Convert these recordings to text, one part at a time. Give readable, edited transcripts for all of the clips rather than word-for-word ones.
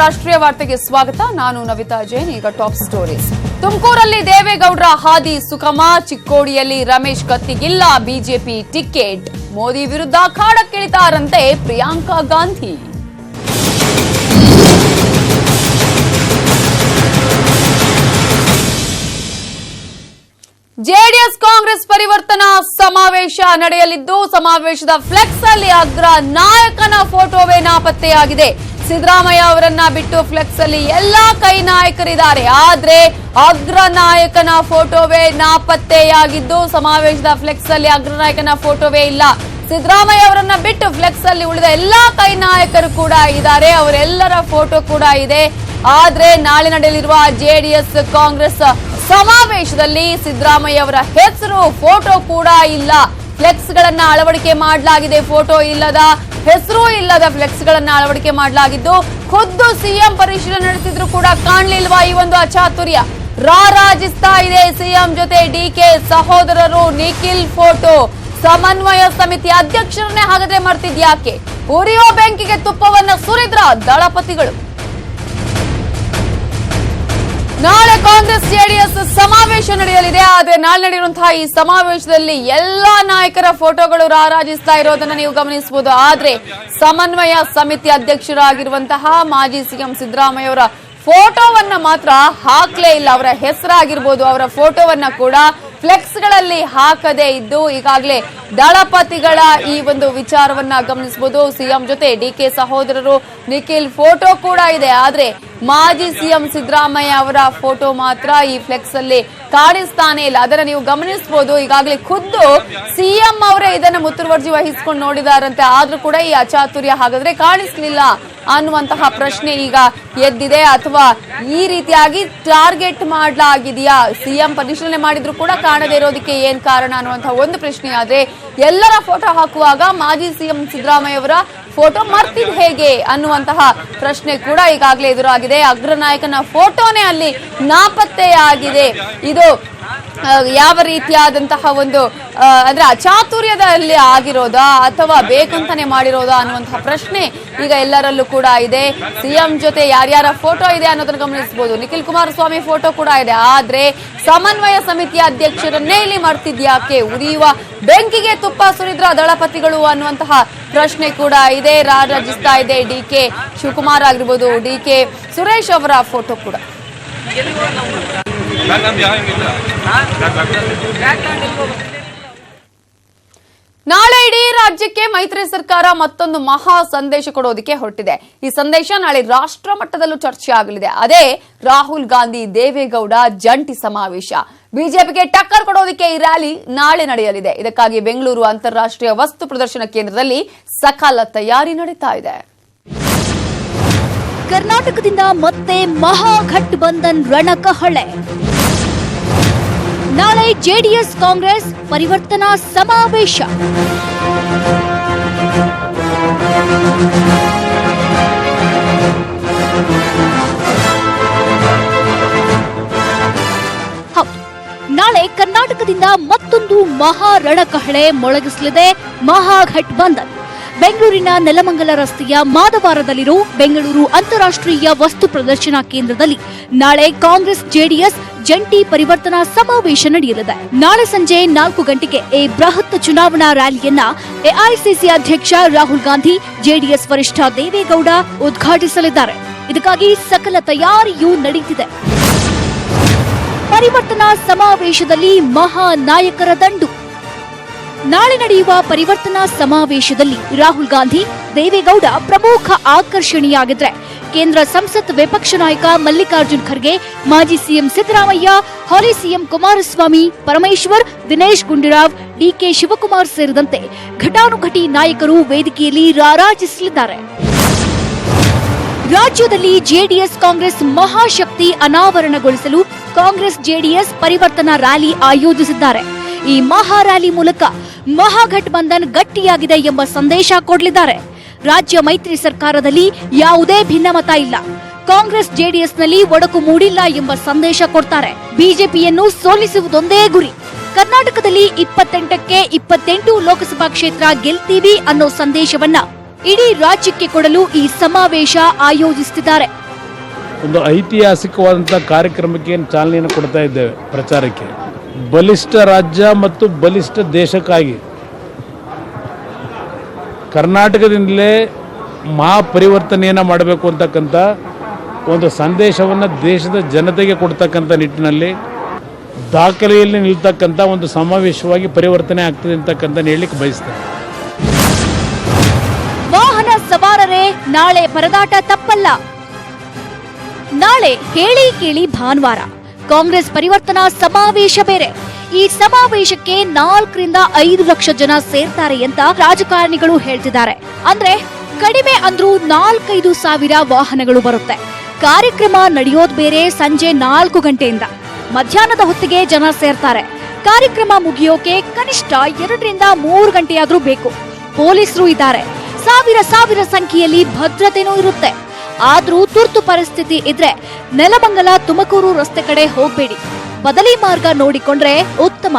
ರಾಷ್ಟ್ರೀಯ ವಾರ್ತೆಗೆ ಸ್ವಾಗತ. ನಾನು ನವಿತಾ ಜೈನ್. ಈಗ ಟಾಪ್ ಸ್ಟೋರೀಸ್. ತುಮಕೂರಲ್ಲಿ ದೇವೇಗೌಡರ ಹಾದಿ ಸುಖಮ, ಚಿಕ್ಕೋಡಿಯಲ್ಲಿ ರಮೇಶ್ ಕತ್ತಿಗಿಲ್ಲ ಬಿಜೆಪಿ ಟಿಕೆಟ್, ಮೋದಿ ವಿರುದ್ಧ ಅಖಾಡಕ್ಕಿಳಿತಾರಂತೆ ಪ್ರಿಯಾಂಕಾ ಗಾಂಧಿ. ಜೆಡಿಎಸ್ ಕಾಂಗ್ರೆಸ್ ಪರಿವರ್ತನಾ ಸಮಾವೇಶ ನಡೆಯಲಿದ್ದು, ಸಮಾವೇಶದ ಫ್ಲೆಕ್ಸ್ ಅಲ್ಲಿ ಅಗ್ರ ನಾಯಕನ ಫೋಟೋವೇ ನಾಪತ್ತೆಯಾಗಿದೆ. ಸಿದ್ದರಾಮಯ್ಯ ಅವರನ್ನ ಬಿಟ್ಟು ಫ್ಲೆಕ್ಸ್ ಅಲ್ಲಿ ಎಲ್ಲಾ ಕೈ ನಾಯಕರಿದ್ದಾರೆ, ಆದ್ರೆ ಅಗ್ರ ನಾಯಕನ ಫೋಟೋವೇ ನಾಪತ್ತೆಯಾಗಿದ್ದು ಸಮಾವೇಶದ ಫ್ಲೆಕ್ಸ್ ಅಲ್ಲಿ ಅಗ್ರ ನಾಯಕನ ಫೋಟೋವೇ ಇಲ್ಲ. ಸಿದ್ದರಾಮಯ್ಯ ಅವರನ್ನ ಬಿಟ್ಟು ಫ್ಲೆಕ್ಸ್ ಅಲ್ಲಿ ಉಳಿದ ಎಲ್ಲಾ ಕೈ ನಾಯಕರು ಕೂಡ ಇದ್ದಾರೆ, ಅವರೆಲ್ಲರ ಫೋಟೋ ಕೂಡ ಇದೆ. ಆದ್ರೆ ನಾಳೆ ನಡೆಯಲಿರುವ ಜೆಡಿಎಸ್ ಕಾಂಗ್ರೆಸ್ ಸಮಾವೇಶದಲ್ಲಿ ಸಿದ್ದರಾಮಯ್ಯ ಅವರ ಹೆಸರು, ಫೋಟೋ ಕೂಡ ಇಲ್ಲ. ಫ್ಲೆಕ್ಸ್ ಗಳನ್ನ ಅಳವಡಿಕೆ ಮಾಡಲಾಗಿದೆ, ಫೋಟೋ ಇಲ್ಲದ, ಹೆಸರು ಇಲ್ಲದ ಫ್ಲೆಕ್ಸ್ ಗಳನ್ನ ಅಳವಡಿಕೆ ಮಾಡಲಾಗಿದ್ದು, ಖುದ್ದು ಸಿಎಂ ಪರಿಶೀಲನೆ ನಡೆಸಿದ್ರು ಕೂಡ ಕಾಣಲಿಲ್ವಾ ಈ ಒಂದು ಅಚಾತುರ್ಯ? ರಾರಾಜಿಸ್ತಾ ಇದೆ ಸಿಎಂ ಜೊತೆ ಡಿಕೆ ಸಹೋದರರು. ನಿಖಿಲ್ ಫೋಟೋ ಸಮನ್ವಯ ಸಮಿತಿ ಅಧ್ಯಕ್ಷರನ್ನೇ ಹಾಗಾದ್ರೆ ಮರ್ತಿದ್ಯಾಕೆ? ಉರಿಯೋ ಬೆಂಕಿಗೆ ತುಪ್ಪವನ್ನ ಸುರಿದ್ರ ದಳಪತಿಗಳು. ನಾಳೆ ಕಾಂಗ್ರೆಸ್ ಜೆಡಿಎಸ್ ಸಮಾವೇಶ ನಡೆಯಲಿದೆ, ಆದ್ರೆ ನಾಳೆ ನಡೆಯುವಂತಹ ಈ ಸಮಾವೇಶದಲ್ಲಿ ಎಲ್ಲಾ ನಾಯಕರ ಫೋಟೋಗಳು ರಾರಾಜಿಸ್ತಾ ಇರೋದನ್ನ ನೀವು ಗಮನಿಸಬಹುದು. ಆದ್ರೆ ಸಮನ್ವಯ ಸಮಿತಿ ಅಧ್ಯಕ್ಷರಾಗಿರುವಂತಹ ಮಾಜಿ ಸಿಎಂ ಸಿದ್ದರಾಮಯ್ಯ ಅವರ ಫೋಟೋವನ್ನ ಮಾತ್ರ ಹಾಕ್ಲೇ ಇಲ್ಲ. ಅವರ ಹೆಸರಾಗಿರ್ಬೋದು, ಅವರ ಫೋಟೋವನ್ನ ಕೂಡ ಫ್ಲೆಕ್ಸ್ ಗಳಲ್ಲಿ ಹಾಕದೇ ಇದ್ದು ಈಗಾಗಲೇ ದಳಪತಿಗಳ ಈ ಒಂದು ವಿಚಾರವನ್ನ ಗಮನಿಸಬಹುದು. ಸಿಎಂ ಜೊತೆ ಡಿಕೆ ಸಹೋದರರು ನಿಖಿಲ್ ಫೋಟೋ ಕೂಡ ಇದೆ, ಆದ್ರೆ ಮಾಜಿ ಸಿಎಂ ಸಿದ್ದರಾಮಯ್ಯ ಅವರ ಫೋಟೋ ಮಾತ್ರ ಈ ಫ್ಲೆಕ್ಸ್ ಅಲ್ಲಿ ಕಾಣಿಸ್ತಾನೆ ಇಲ್ಲ. ಅದನ್ನ ನೀವು ಗಮನಿಸಬಹುದು. ಈಗಾಗಲೇ ಖುದ್ದು ಸಿಎಂ ಅವರೇ ಇದನ್ನ ಮುತುವರ್ಜಿ ವಹಿಸಿಕೊಂಡು ನೋಡಿದಾರಂತೆ, ಆದ್ರೂ ಕೂಡ ಈ ಅಚಾತುರ್ಯ ಹಾಗಾದ್ರೆ ಕಾಣಿಸ್ಲಿಲ್ಲ ಅನ್ನುವಂತಹ ಪ್ರಶ್ನೆ ಈಗ ಎದ್ದಿದೆ. ಅಥವಾ ಈ ರೀತಿಯಾಗಿ ಟಾರ್ಗೆಟ್ ಮಾಡಲಾಗಿದೆಯಾ? ಸಿಎಂ ಪರಿಶೀಲನೆ ಮಾಡಿದ್ರು ಕೂಡ ಕಾಣದೇ ಇರೋದಕ್ಕೆ ಏನ್ ಕಾರಣ ಅನ್ನುವಂತಹ ಒಂದು ಪ್ರಶ್ನೆ. ಆದ್ರೆ ಎಲ್ಲರ ಫೋಟೋ ಹಾಕುವಾಗ ಮಾಜಿ ಸಿಎಂ ಸಿದ್ದರಾಮಯ್ಯ ಅವರ ಫೋಟೋ ಮರ್ತಿದ್ ಹೇಗೆ ಅನ್ನುವಂತಹ ಪ್ರಶ್ನೆ ಕೂಡ ಈಗಾಗಲೇ ಎದುರಾಗಿದೆ. ಅಗ್ರನಾಯಕನ ಫೋಟೋನೇ ಅಲ್ಲಿ ನಾಪತ್ತೆಯಾಗಿದೆ. ಇದು ಯಾವ ರೀತಿಯಾದಂತಹ ಒಂದು ಅಂದ್ರೆ ಅಚಾತುರ್ಯದಲ್ಲಿ ಆಗಿರೋದಾ ಅಥವಾ ಬೇಕಂತಾನೆ ಮಾಡಿರೋದಾ ಅನ್ನುವಂತಹ ಪ್ರಶ್ನೆ ಈಗ ಎಲ್ಲರಲ್ಲೂ ಕೂಡ ಇದೆ. ಸಿಎಂ ಜೊತೆ ಯಾರ್ಯಾರ ಫೋಟೋ ಇದೆ ಅನ್ನೋದನ್ನ ಗಮನಿಸಬಹುದು. ನಿಖಿಲ್ ಕುಮಾರಸ್ವಾಮಿ ಫೋಟೋ ಕೂಡ ಇದೆ, ಆದ್ರೆ ಸಮನ್ವಯ ಸಮಿತಿಯ ಅಧ್ಯಕ್ಷರನ್ನೇ ಇಲ್ಲಿ ಮಾಡ್ತಿದ್ಯಾಕೆ? ಉರಿಯುವ ಬೆಂಕಿಗೆ ತುಪ್ಪ ಸುರಿದ್ರ ದಳಪತಿಗಳು ಅನ್ನುವಂತಹ ಪ್ರಶ್ನೆ ಕೂಡ ಇದೆ. ರಾರಾಜಿಸ್ತಾ ಇದೆ ಡಿಕೆ ಶಿವಕುಮಾರ್ ಆಗಿರ್ಬೋದು, ಡಿಕೆ ಸುರೇಶ್ ಅವರ ಫೋಟೋ ಕೂಡ. ನಾಳೆ ಇಡೀ ರಾಜ್ಯಕ್ಕೆ ಮೈತ್ರಿ ಸರ್ಕಾರ ಮತ್ತೊಂದು ಮಹಾ ಸಂದೇಶ ಕೊಡೋದಕ್ಕೆ ಹೊರಟಿದೆ. ಈ ಸಂದೇಶ ನಾಳೆ ರಾಷ್ಟ್ರ ಮಟ್ಟದಲ್ಲೂ ಚರ್ಚೆ ಆಗಲಿದೆ. ಅದೇ ರಾಹುಲ್ ಗಾಂಧಿ ದೇವೇಗೌಡ ಜಂಟಿ ಸಮಾವೇಶ. ಬಿಜೆಪಿಗೆ ಟಕ್ಕರ್ ಕೊಡೋದಕ್ಕೆ ಈ ರ್ಯಾಲಿ ನಾಳೆ ನಡೆಯಲಿದೆ. ಇದಕ್ಕಾಗಿ ಬೆಂಗಳೂರು ಅಂತಾರಾಷ್ಟ್ರೀಯ ವಸ್ತು ಪ್ರದರ್ಶನ ಕೇಂದ್ರದಲ್ಲಿ ಸಕಲ ತಯಾರಿ ನಡೀತಾ ಇದೆ. ಕರ್ನಾಟಕದಿಂದ ಮತ್ತೆ ಮಹಾಘಟ್ ಬಂಧನ್ ರಣಕಹಳೆ. ನಾಳೆ ಜೆಡಿಎಸ್ ಕಾಂಗ್ರೆಸ್ ಪರಿವರ್ತನಾ ಸಮಾವೇಶ. ನಾಳೆ ಕರ್ನಾಟಕದಿಂದ ಮತ್ತೊಂದು ಮಹಾ ರಣಕಹಳೆ ಮೊಳಗಿಸಲಿದೆ ಮಹಾಘಟ್ ಬಂಧನ್. ಬೆಂಗಳೂರಿನ ನೆಲಮಂಗಲ ರಸ್ತೆಯ ಮಾದವಾರದಲ್ಲಿರೋ ಬೆಂಗಳೂರು ಅಂತಾರಾಷ್ಟ್ರೀಯ ವಸ್ತು ಪ್ರದರ್ಶನ ಕೇಂದ್ರದಲ್ಲಿ ನಾಳೆ ಕಾಂಗ್ರೆಸ್ ಜೆಡಿಎಸ್ ಜಂಟಿ ಪರಿವರ್ತನಾ ಸಮಾವೇಶ ನಡೆಯಲಿದೆ. ನಾಳೆ ಸಂಜೆ 4 ಗಂಟೆಗೆ ಈ ಬೃಹತ್ ಚುನಾವಣಾ ರ್ಯಾಲಿಯನ್ನ ಎಐಸಿಸಿ ಅಧ್ಯಕ್ಷ ರಾಹುಲ್ ಗಾಂಧಿ, ಜೆಡಿಎಸ್ ವರಿಷ್ಠ ದೇವೇಗೌಡ ಉದ್ಘಾಟಿಸಲಿದ್ದಾರೆ. ಇದಕ್ಕಾಗಿ ಸಕಲ ತಯಾರಿಯೂ ನಡೆಯುತ್ತಿದೆ. ಪರಿವರ್ತನಾ ಸಮಾವೇಶದಲ್ಲಿ ಮಹಾ ನಾಯಕರ ದಂಡು. ನಾಳೆ ನಡೆಯುವ ಪರಿವರ್ತನಾ ಸಮಾವೇಶದಲ್ಲಿ ರಾಹುಲ್ ಗಾಂಧಿ, ದೇವೇಗೌಡ ಪ್ರಮುಖ ಆಕರ್ಷಣೆಯಾಗಿದ್ರೆ, ಕೇಂದ್ರ ಸಂಸತ್ ವಿಪಕ್ಷ ನಾಯಕ ಮಲ್ಲಿಕಾರ್ಜುನ್ ಖರ್ಗೆ, ಮಾಜಿ ಸಿಎಂ ಸಿದ್ದರಾಮಯ್ಯ, ಹಾಲಿ ಸಿಎಂ ಕುಮಾರಸ್ವಾಮಿ, ಪರಮೇಶ್ವರ್, ದಿನೇಶ್ ಗುಂಡೂರಾವ್, ಡಿಕೆ ಶಿವಕುಮಾರ್ ಸೇರಿದಂತೆ ಘಟಾನುಘಟಿ ನಾಯಕರು ವೇದಿಕೆಯಲ್ಲಿ ರಾರಾಜಿಸಲಿದ್ದಾರೆ. ರಾಜ್ಯದಲ್ಲಿ ಜೆಡಿಎಸ್ ಕಾಂಗ್ರೆಸ್ ಮಹಾಶಕ್ತಿ ಅನಾವರಣಗೊಳಿಸಲು ಕಾಂಗ್ರೆಸ್ ಜೆಡಿಎಸ್ ಪರಿವರ್ತನಾ ರ್ಯಾಲಿ ಆಯೋಜಿಸಿದ್ದಾರೆ. ಈ ಮಹಾ ರ್ಯಾಲಿ ಮೂಲಕ ಮಹಾಘಟ್ ಬಂಧನ್ ಗಟ್ಟಿಯಾಗಿದೆ ಎಂಬ ಸಂದೇಶ ಕೊಡಲಿದ್ದಾರೆ. ರಾಜ್ಯ ಮೈತ್ರಿ ಸರ್ಕಾರದಲ್ಲಿ ಯಾವುದೇ ಭಿನ್ನಮತ ಇಲ್ಲ, ಕಾಂಗ್ರೆಸ್ ಜೆಡಿಎಸ್ನಲ್ಲಿ ಒಡಕು ಮೂಡಿಲ್ಲ ಎಂಬ ಸಂದೇಶ ಕೊಡ್ತಾರೆ. ಬಿಜೆಪಿಯನ್ನು ಸೋಲಿಸುವುದೊಂದೇ ಗುರಿ. ಕರ್ನಾಟಕದಲ್ಲಿ 28ಕ್ಕೆ 28 ಲೋಕಸಭಾ ಕ್ಷೇತ್ರ ಗೆಲ್ತೀವಿ ಅನ್ನೋ ಸಂದೇಶವನ್ನ ಇಡೀ ರಾಜ್ಯಕ್ಕೆ ಕೊಡಲು ಈ ಸಮಾವೇಶ ಆಯೋಜಿಸುತ್ತಿದ್ದಾರೆ. ಒಂದು ಐತಿಹಾಸಿಕವಾದಂಥ ಕಾರ್ಯಕ್ರಮಕ್ಕೆ ಚಾಲನೆಯನ್ನು ಕೊಡ್ತಾ ಇದ್ದೇವೆ. ಪ್ರಚಾರಕ್ಕೆ ಬಲಿಷ್ಠ ರಾಜ್ಯ ಮತ್ತು ಬಲಿಷ್ಠ ದೇಶಕ್ಕಾಗಿ ಕರ್ನಾಟಕದಿಂದಲೇ ಮಹಾಪರಿವರ್ತನೆಯನ್ನು ಮಾಡಬೇಕು ಅಂತಕ್ಕಂಥ ಒಂದು ಸಂದೇಶವನ್ನು ದೇಶದ ಜನತೆಗೆ ಕೊಡ್ತಕ್ಕಂಥ ನಿಟ್ಟಿನಲ್ಲಿ ದಾಖಲೆಯಲ್ಲಿ ನಿಲ್ತಕ್ಕಂಥ ಒಂದು ಸಮಾವೇಶವಾಗಿ ಪರಿವರ್ತನೆ ಆಗ್ತದೆ ಅಂತಕ್ಕಂಥ ಹೇಳಲಿಕ್ಕೆ ಬಯಸ್ತೇನೆ. ವಾಹನ ಸವಾರರೇ, ನಾಳೆ ಪರದಾಟ ತಪ್ಪಲ್ಲ. ನಾಳೆ ಹೇಳಿ ಕೇಳಿ ಭಾನುವಾರ ಕಾಂಗ್ರೆಸ್ ಪರಿವರ್ತನಾ ಸಮಾವೇಶ ಬೇರೆ. ಈ ಸಮಾವೇಶಕ್ಕೆ 4 ರಿಂದ 5 ಲಕ್ಷ ಜನ ಸೇರ್ತಾರೆ ಅಂತ ರಾಜಕಾರಣಿಗಳು ಹೇಳ್ತಿದ್ದಾರೆ. ಅಂದ್ರೆ ಕಡಿಮೆ ಅಂದ್ರೂ 4-5 ಸಾವಿರ ವಾಹನಗಳು ಬರುತ್ತೆ. ಕಾರ್ಯಕ್ರಮ ನಡೆಯೋದ್ ಬೇರೆ ಸಂಜೆ 4 ಗಂಟೆಯಿಂದ. ಮಧ್ಯಾಹ್ನದ ಹೊತ್ತಿಗೆ ಜನ ಸೇರ್ತಾರೆ. ಕಾರ್ಯಕ್ರಮ ಮುಗಿಯೋಕೆ ಕನಿಷ್ಠ 2 ರಿಂದ 3 ಗಂಟೆಯಾದ್ರೂ ಬೇಕು. ಪೊಲೀಸರು ಇದ್ದಾರೆ. ಸಾವಿರ ಸಂಖ್ಯೆಯಲ್ಲಿ ಭದ್ರತೆನೂ ಇರುತ್ತೆ. ಆದ್ರೂ ತುರ್ತು ಪರಿಸ್ಥಿತಿ ಇದ್ರೆ ನೆಲಮಂಗಲ ತುಮಕೂರು ರಸ್ತೆ ಕಡೆ ಹೋಗ್ಬೇಡಿ, ಬದಲಿ ಮಾರ್ಗ ನೋಡಿಕೊಂಡ್ರೆ ಉತ್ತಮ.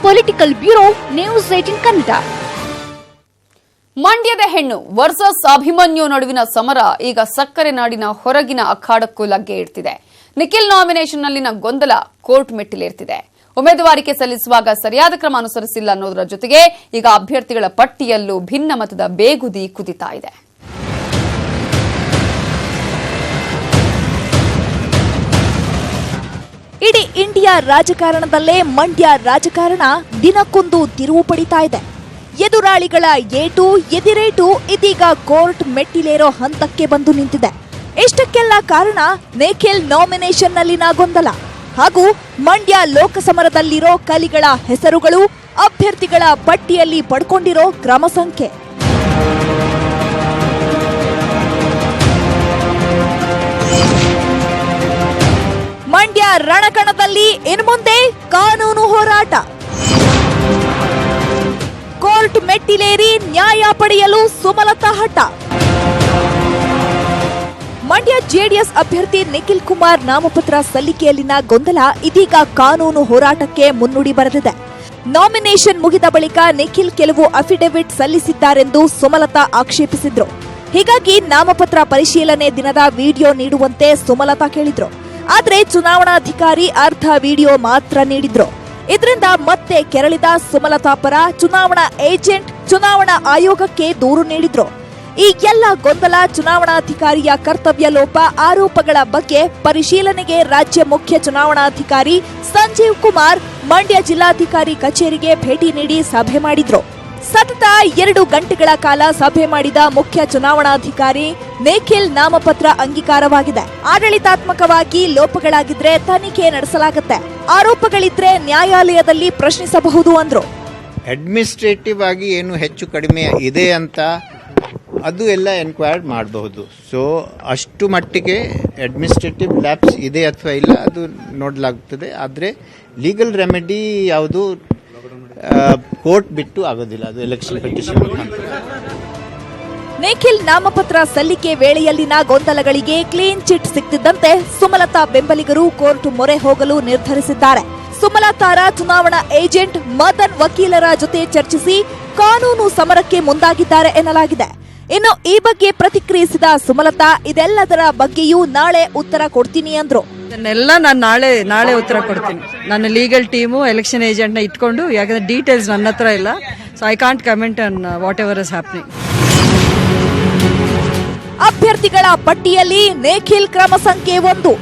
Political bureau, news 18 Kannada. ಮಂಡ್ಯದ ಹೆಣ್ಣು ವರ್ಸಸ್ ಅಭಿಮನ್ಯು ನಡುವಿನ ಸಮರ ಈಗ ಸಕ್ಕರೆ ನಾಡಿನ ಹೊರಗಿನ ಅಖಾಡಕ್ಕೂ ಲಗ್ಗೆ ಇಡ್ತಿದೆ. ನಿಖಿಲ್ ನಾಮಿನೇಷನ್ನಲ್ಲಿನ ಗೊಂದಲ ಕೋರ್ಟ್ ಮೆಟ್ಟಿಲೇರ್ತಿದೆ. ಉಮೇದುವಾರಿಕೆ ಸಲ್ಲಿಸುವಾಗ ಸರಿಯಾದ ಕ್ರಮ ಅನುಸರಿಸಿಲ್ಲ ಅನ್ನೋದರ ಜೊತೆಗೆ ಈಗ ಅಭ್ಯರ್ಥಿಗಳ ಪಟ್ಟಿಯಲ್ಲೂ ಭಿನ್ನಮತದ ಬೇಗುದಿ ಕುದಿತಾ ಇದೆ. ಇಡೀ ಇಂಡಿಯಾ ರಾಜಕಾರಣದಲ್ಲೇ ಮಂಡ್ಯ ರಾಜಕಾರಣ ದಿನಕ್ಕೊಂದು ತಿರುವು ಪಡಿತಾ ಇದೆ. ಎದುರಾಳಿಗಳ ಏಟು ಎದಿರೇಟು ಇದೀಗ ಕೋರ್ಟ್ ಮೆಟ್ಟಿಲೇರೋ ಹಂತಕ್ಕೆ ಬಂದು ನಿಂತಿದೆ. ಇಷ್ಟಕ್ಕೆಲ್ಲ ಕಾರಣ ನಿಖಿಲ್ ನಾಮಿನೇಷನ್ನಲ್ಲಿನ ಗೊಂದಲ ಹಾಗೂ ಮಂಡ್ಯ ಲೋಕಸಮರದಲ್ಲಿರೋ ಕಲಿಗಳ ಹೆಸರುಗಳು, ಅಭ್ಯರ್ಥಿಗಳ ಪಟ್ಟಿಯಲ್ಲಿ ಪಡ್ಕೊಂಡಿರೋ ಕ್ರಮ ಸಂಖ್ಯೆ. ಮಂಡ್ಯ ರಣಕಣದಲ್ಲಿ ಇನ್ಮುಂದೆ ಕಾನೂನು ಹೋರಾಟ. ಕೋರ್ಟ್ ಮೆಟ್ಟಿಲೇರಿ ನ್ಯಾಯ ಪಡೆಯಲು ಸುಮಲತಾ ಹಠ. ಮಂಡ್ಯ ಜೆಡಿಎಸ್ ಅಭ್ಯರ್ಥಿ ನಿಖಿಲ್ ಕುಮಾರ್ ನಾಮಪತ್ರ ಸಲ್ಲಿಕೆಯಲ್ಲಿನ ಗೊಂದಲ ಇದೀಗ ಕಾನೂನು ಹೋರಾಟಕ್ಕೆ ಮುನ್ನುಡಿ ಬರೆದಿದೆ. ನಾಮಿನೇಷನ್ ಮುಗಿದ ಬಳಿಕ ನಿಖಿಲ್ ಕೆಲವು ಅಫಿಡವಿಟ್ ಸಲ್ಲಿಸಿದ್ದಾರೆಂದು ಸುಮಲತಾ ಆಕ್ಷೇಪಿಸಿದ್ರು. ಹೀಗಾಗಿ ನಾಮಪತ್ರ ಪರಿಶೀಲನೆ ದಿನದ ವಿಡಿಯೋ ನೀಡುವಂತೆ ಸುಮಲತಾ ಕೇಳಿದ್ರು. ಆದ್ರೆ ಚುನಾವಣಾಧಿಕಾರಿ ಅರ್ಧ ವಿಡಿಯೋ ಮಾತ್ರ ನೀಡಿದ್ರು. ಇದರಿಂದ ಮತ್ತೆ ಕೆರಳಿದ ಸುಮಲತಾ ಪರ ಚುನಾವಣಾ ಏಜೆಂಟ್ ಚುನಾವಣಾ ಆಯೋಗಕ್ಕೆ ದೂರು ನೀಡಿದ್ರು. ಈ ಎಲ್ಲ ಗೊಂದಲ, ಚುನಾವಣಾಧಿಕಾರಿಯ ಕರ್ತವ್ಯ ಲೋಪ ಆರೋಪಗಳ ಬಗ್ಗೆ ಪರಿಶೀಲನೆಗೆ ರಾಜ್ಯ ಮುಖ್ಯ ಚುನಾವಣಾಧಿಕಾರಿ ಸಂಜೀವ್ ಕುಮಾರ್ ಮಂಡ್ಯ ಜಿಲ್ಲಾಧಿಕಾರಿ ಕಚೇರಿಗೆ ಭೇಟಿ ನೀಡಿ ಸಭೆ ಮಾಡಿದ್ರು. ಸತತ 2 ಗಂಟೆಗಳ ಕಾಲ ಸಭೆ ಮಾಡಿದ ಮುಖ್ಯ ಚುನಾವಣಾಧಿಕಾರಿ ನಿಖಿಲ್ ನಾಮಪತ್ರ ಅಂಗೀಕಾರವಾಗಿದೆ. ಆಡಳಿತಾತ್ಮಕವಾಗಿ ಲೋಪಗಳಾಗಿದ್ರೆ ತನಿಖೆ ನಡೆಸಲಾಗುತ್ತೆ, ಆರೋಪಗಳಿದ್ರೆ ನ್ಯಾಯಾಲಯದಲ್ಲಿ ಪ್ರಶ್ನಿಸಬಹುದು ಅಂದ್ರು. ಅಡ್ಮಿನಿಸ್ಟ್ರೇಟಿವ್ ಆಗಿ ಏನು ಹೆಚ್ಚು ಕಡಿಮೆ ಇದೆ ಅಂತ ಅದು ಎಲ್ಲ ಎನ್ಕ್ವೈರ್ ಮಾಡಬಹುದು. ಸೊ ಅಷ್ಟು ಮಟ್ಟಿಗೆ ಅಡ್ಮಿನಿಸ್ಟ್ರೇಟಿವ್ ಲ್ಯಾಪ್ಸ್ ಇದೆ ಅಥವಾ ಇಲ್ಲ ಅದು ನೋಡಲಾಗುತ್ತದೆ. ಆದರೆ ಲೀಗಲ್ ರೆಮಿಡಿ ಯಾವುದು ಕೋರ್ಟ್ ಬಿಟ್ಟು ಆಗೋದಿಲ್ಲ, ಅದು ಎಲೆಕ್ಷನ್ ಪಿಟಿಷನ್. ನಿಖಿಲ್ ನಾಮಪತ್ರ ಸಲ್ಲಿಕೆ ವೇಳೆಯಲ್ಲಿನ ಗೊಂದಲಗಳಿಗೆ ಕ್ಲೀನ್ ಚಿಟ್ ಸಿಕ್ತಿದ್ದಂತೆ ಸುಮಲತಾ ಬೆಂಬಲಿಗರು ಕೋರ್ಟ್ ಮೊರೆ ಹೋಗಲು ನಿರ್ಧರಿಸಿದ್ದಾರೆ. ಸುಮಲತಾರ ಚುನಾವಣಾ ಏಜೆಂಟ್ ಮದನ್ ವಕೀಲರ ಜೊತೆ ಚರ್ಚಿಸಿ ಕಾನೂನು ಸಮರಕ್ಕೆ ಮುಂದಾಗಿದ್ದಾರೆ ಎನ್ನಲಾಗಿದೆ. ಇನ್ನು ಈ ಬಗ್ಗೆ ಪ್ರತಿಕ್ರಿಯಿಸಿದ ಸುಮಲತಾ, ಇದೆಲ್ಲದರ ಬಗ್ಗೆಯೂ ನಾಳೆ ಉತ್ತರ ಕೊಡ್ತೀನಿ ಅಂದ್ರು. ಇದನ್ನೆಲ್ಲ ನಾನು ನಾಳೆ ಉತ್ತರ ಕೊಡ್ತೀನಿ. ನನ್ನ ಲೀಗಲ್ ಟೀಮು ಎಲೆಕ್ಷನ್ ಏಜೆಂಟ್ನ ಇಟ್ಕೊಂಡು, ಯಾಕಂದ್ರೆ ಡೀಟೇಲ್ಸ್ ನನ್ನ ಹತ್ರ ಇಲ್ಲ, so I can't comment on what ever is happening. ಅಭ್ಯರ್ಥಿಗಳ ಪಟ್ಟಿಯಲ್ಲಿ ನಿಖಿಲ್ ಕ್ರಮ ಸಂಖ್ಯೆ 1,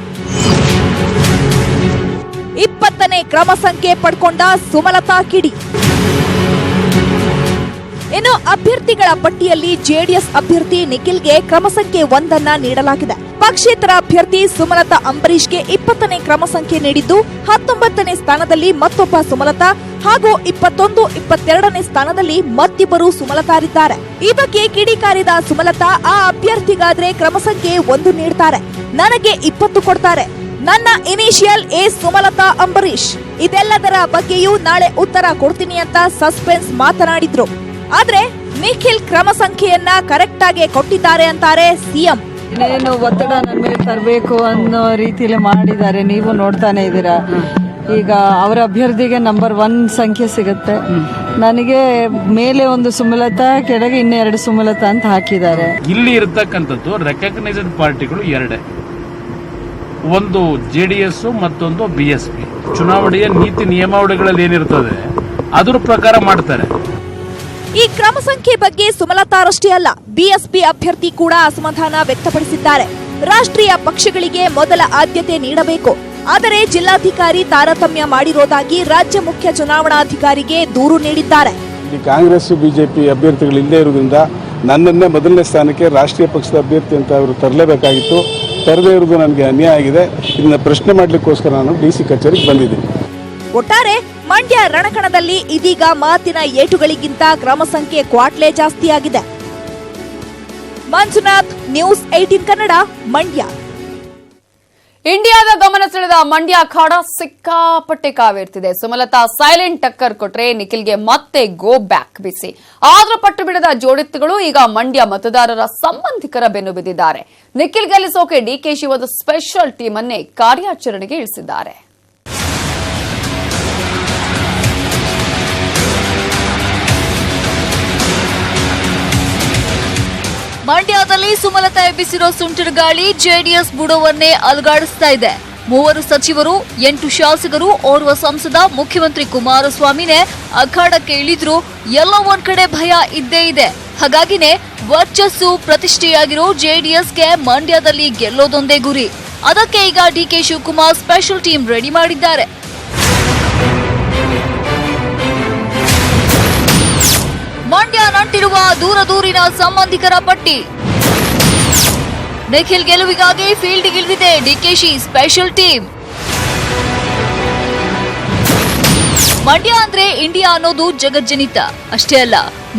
20ನೇ ಕ್ರಮ ಸಂಖ್ಯೆ ಪಡ್ಕೊಂಡ ಸುಮಲತಾ ಕಿಡಿ. ಇನ್ನು ಅಭ್ಯರ್ಥಿಗಳ ಪಟ್ಟಿಯಲ್ಲಿ ಜೆಡಿಎಸ್ ಅಭ್ಯರ್ಥಿ ನಿಖಿಲ್ಗೆ ಕ್ರಮ ಸಂಖ್ಯೆ 1 ನೀಡಲಾಗಿದೆ. ಪಕ್ಷೇತರ ಅಭ್ಯರ್ಥಿ ಸುಮಲತಾ ಅಂಬರೀಶ್ಗೆ 20ನೇ ಕ್ರಮ ಸಂಖ್ಯೆ ನೀಡಿದ್ದು, 19ನೇ ಸ್ಥಾನದಲ್ಲಿ ಮತ್ತೊಬ್ಬ ಸುಮಲತಾ ಹಾಗೂ 21, 22ನೇ ಸ್ಥಾನದಲ್ಲಿ ಮತ್ತಿಬ್ಬರು ಸುಮಲತಾರಿದ್ದಾರೆ. ಈ ಬಗ್ಗೆ ಕಿಡಿಕಾರಿದ ಸುಮಲತಾ, ಆ ಅಭ್ಯರ್ಥಿಗಾದ್ರೆ ಕ್ರಮ ಸಂಖ್ಯೆ 1 ನೀಡ್ತಾರೆ, ನನಗೆ 20 ಕೊಡ್ತಾರೆ, ನನ್ನ ಇನಿಷಿಯಲ್ ಎ ಸುಮಲತಾ ಅಂಬರೀಶ್. ಇದೆಲ್ಲದರ ಬಗ್ಗೆಯೂ ನಾಳೆ ಉತ್ತರ ಕೊಡ್ತೀನಿ ಅಂತ ಸಸ್ಪೆನ್ಸ್ ಮಾತನಾಡಿದ್ರು. ಆದ್ರೆ ನಿಖಿಲ್ ಕ್ರಮ ಸಂಖ್ಯೆಯನ್ನ ಕರೆಕ್ಟ್ ಆಗಿ ಕೊಟ್ಟಿದ್ದಾರೆ ಅಂತಾರೆ ಸಿಎಂ. ಇನ್ನೇನು ಒತ್ತಡ ನನ್ನ ಮೇಲೆ ತರಬೇಕು ಅನ್ನೋ ರೀತಿಯಲ್ಲಿ ಮಾಡಿದ್ದಾರೆ, ನೀವು ನೋಡ್ತಾನೆ ಇದ್ದೀರಾ. ಈಗ ಅವರ ಅಭ್ಯರ್ಥಿಗೆ ನಂಬರ್ 1 ಸಂಖ್ಯೆ ಸಿಗುತ್ತೆ. ನನಗೆ ಮೇಲೆ ಒಂದು ಸುಮಲತಾ, ಕೆಳಗೆ ಇನ್ನೂ 2 ಸುಮಲತಾ ಅಂತ ಹಾಕಿದ್ದಾರೆ. ಇಲ್ಲಿ ಇರತಕ್ಕಂಥದ್ದು ರೆಕಗ್ನೈಸ್ಡ್ ಪಾರ್ಟಿಗಳು 2, ಒಂದು JDS ಮತ್ತೊಂದು BSP. ಚುನಾವಣೆಯ ನೀತಿ ನಿಯಮಾವಳಿಗಳಲ್ಲಿ ಏನಿರ್ತದೆ ಅದರ ಪ್ರಕಾರ ಮಾಡ್ತಾರೆ. ಈ ಕ್ರಮ ಸಂಖ್ಯೆ ಬಗ್ಗೆ ಸುಮಲತಾರಷ್ಟೇ ಅಲ್ಲ, ಬಿಎಸ್ಪಿ ಅಭ್ಯರ್ಥಿ ಕೂಡ ಅಸಮಾಧಾನ ವ್ಯಕ್ತಪಡಿಸಿದ್ದಾರೆ. ರಾಷ್ಟ್ರೀಯ ಪಕ್ಷಗಳಿಗೆ ಮೊದಲ ಆದ್ಯತೆ ನೀಡಬೇಕು, ಆದರೆ ಜಿಲ್ಲಾಧಿಕಾರಿ ತಾರತಮ್ಯ ಮಾಡಿರೋದಾಗಿ ರಾಜ್ಯ ಮುಖ್ಯ ಚುನಾವಣಾಧಿಕಾರಿಗೆ ದೂರು ನೀಡಿದ್ದಾರೆ. ಕಾಂಗ್ರೆಸ್ ಬಿಜೆಪಿ ಅಭ್ಯರ್ಥಿಗಳು ಇಲ್ಲದೆ ಇರುವುದರಿಂದ ನನ್ನನ್ನೇ ಮೊದಲನೇ ಸ್ಥಾನಕ್ಕೆ ರಾಷ್ಟ್ರೀಯ ಪಕ್ಷದ ಅಭ್ಯರ್ಥಿ ಅಂತ ಅವರು ತರಲೇಬೇಕಾಗಿತ್ತು. ತರದೇ ಇರುವುದು ನನಗೆ ಅನ್ಯಾಯ ಆಗಿದೆ. ಇದನ್ನ ಪ್ರಶ್ನೆ ಮಾಡಲಿಕ್ಕೋಸ್ಕರ ನಾನು DC ಕಚೇರಿಗೆ ಬಂದಿದ್ದೀನಿ. ಒಟ್ಟಾರೆ ಮಂಡ್ಯ ರಣಕಣದಲ್ಲಿ ಇದೀಗ ಮಾತಿನ ಏಟುಗಳಿಗಿಂತ ಕ್ರಮ ಸಂಖ್ಯೆ ಕ್ವಾಟ್ಲೆ ಜಾಸ್ತಿಯಾಗಿದೆ. ಮಂಜುನಾಥ್, ನ್ಯೂಸ್ 18 ಕನ್ನಡ, ಮಂಡ್ಯ. ಇಂಡಿಯಾದ ಗಮನ ಸೆಳೆದ ಮಂಡ್ಯ ಅಖಾಡ ಸಿಕ್ಕಾಪಟ್ಟೆ ಕಾವೇರ್ತಿದೆ. ಸುಮಲತಾ ಸೈಲೆಂಟ್ ಟಕ್ಕರ್ ಕೊಟ್ರೆ ನಿಖಿಲ್ಗೆ ಮತ್ತೆ ಗೋ ಬ್ಯಾಕ್ ಬಿಸಿ. ಆದ್ರೂ ಪಟ್ಟು ಬಿಡದ ಜೋಡಿತ್ತುಗಳು ಈಗ ಮಂಡ್ಯ ಮತದಾರರ ಸಂಬಂಧಿಕರ ಬೆನ್ನು ಬಿದ್ದಿದ್ದಾರೆ. ನಿಖಿಲ್ ಗೆಲ್ಲಿಸೋಕೆ ಡಿಕೆಶಿ ಒಂದು ಸ್ಪೆಷಲ್ ಟೀಮ್ ಅನ್ನೇ ಕಾರ್ಯಾಚರಣೆಗೆ ಇಳಿಸಿದ್ದಾರೆ. ಮಂಡ್ಯದಲ್ಲಿ ಸುಮಲತಾ ಎಬ್ಬಿಸಿರೋ ಸುಂಟರ ಗಾಳಿ ಜೆಡಿಎಸ್ ಬುಡವನ್ನೇ ಅಲುಗಾಡಿಸ್ತಾ ಇದೆ. 3 ಸಚಿವರು, 8 ಶಾಸಕರು, ಓರ್ವ ಸಂಸದ, ಮುಖ್ಯಮಂತ್ರಿ ಕುಮಾರಸ್ವಾಮಿನೇ ಅಖಾಡಕ್ಕೆ ಇಳಿದ್ರು ಎಲ್ಲ ಒಂದ್ ಕಡೆ ಭಯ ಇದ್ದೇ ಇದೆ. ಹಾಗಾಗಿನೇ ವರ್ಚಸ್ಸು ಪ್ರತಿಷ್ಠೆಯಾಗಿರೋ ಜೆಡಿಎಸ್ಗೆ ಮಂಡ್ಯದಲ್ಲಿ ಗೆಲ್ಲೋದೊಂದೇ ಗುರಿ. ಅದಕ್ಕೆ ಈಗ DK Shivakumar special team ready ಮಾಡಿದ್ದಾರೆ. ಮಂಡ್ಯ ನಂಟಿರುವ ದೂರಿನ ಸಂಬಂಧಿಕರ ಪಟ್ಟಿ. ನಿಖಿಲ್ ಗೆಲುವಿಗಾಗಿ ಫೀಲ್ಡ್ಗಿಳಿದಿದೆ ಡಿಕೆಶಿ ಸ್ಪೆಷಲ್ ಟೀಮ್. ಮಂಡ್ಯ ಅಂದ್ರೆ ಇಂಡಿಯಾ ಅನ್ನೋದು ಜಗಜ್ಜನಿತ. ಅಷ್ಟೇ ಅಲ್ಲ,